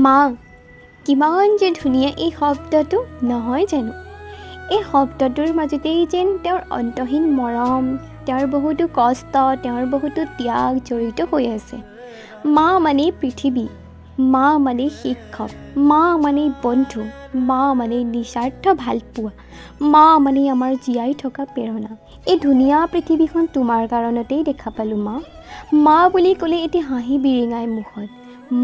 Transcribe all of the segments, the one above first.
মা, কিমান যে ধুনীয়া এই শব্দটো নহয় জানো? এই শব্দটোৰ মাজতেই যেন তেওঁৰ অন্তহীন মৰম, তেওঁৰ বহুতো কষ্ট, তেওঁৰ বহুতো ত্যাগ জড়িত হৈ আছে। মা মানেই পৃথিৱী, মা মানেই শিক্ষক, মা মানেই বন্ধু, মা মানেই নিস্বাৰ্থ ভালপোৱা, মা মানেই আমাৰ জীয়াই থকা প্ৰেৰণা। এই ধুনীয়া পৃথিৱীখন তোমাৰ কাৰণতেই দেখা পালোঁ মা। মা বুলি ক'লে এটি হাঁহি বিৰিঙাই মুখত,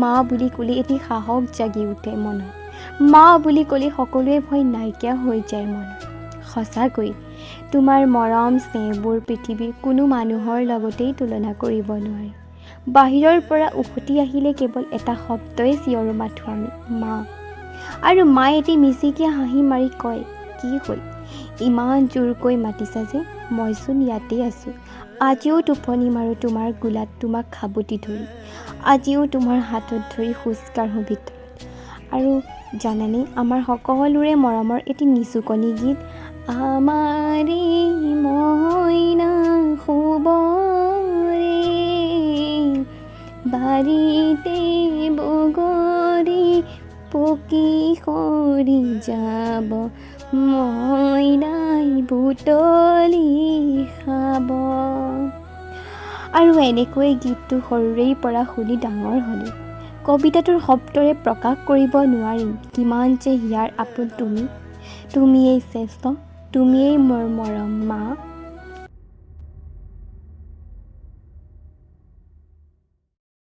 মা বুলি ক'লে এটি সাহস জাগি উঠে মনত, মা বুলি ক'লে সকলোৱে ভয় নাইকিয়া হৈ যায় মনত। সঁচাকৈ তোমাৰ মৰম স্নেহবোৰ পৃথিৱীৰ কোনো মানুহৰ লগতেই তুলনা কৰিব নোৱাৰি। বাহিৰৰ পৰা উভতি আহিলে কেৱল এটা শব্দই চিঞৰো মাথো আমি, মা। আৰু মায়ে এটি মিচিকীয়া হাঁহি মাৰি কয়, কি হ'ল, ইমান জোৰকৈ মাতিছা যে? মইচোন ইয়াতেই আছোঁ। আজিও টোপনি মাৰোঁ তোমাৰ কোলাত তোমাক সাবটি ধৰি, আজিও তোমাৰ হাতত ধৰি খোজকাঢ়োঁ ভিতৰত। আৰু জানানে, আমাৰ সকলোৰে মৰমৰ এটি নিচুকনি গীত, আমাৰে মইনা শুবৰে বাৰীতে বগৰী পকি সৰি যাব, মইনাই বুটলি খাব। আৰু এনেকৈ গীতটো সৰুৰেই পৰা শুনি ডাঙৰ হ'লোঁ। কবিতাটোৰ শব্দৰে প্ৰকাশ কৰিব নোৱাৰিম কিমান যে হিয়াৰ আপোন তুমি। তুমিয়েই শ্ৰেষ্ঠ, তুমিয়েই মোৰ মৰম মা।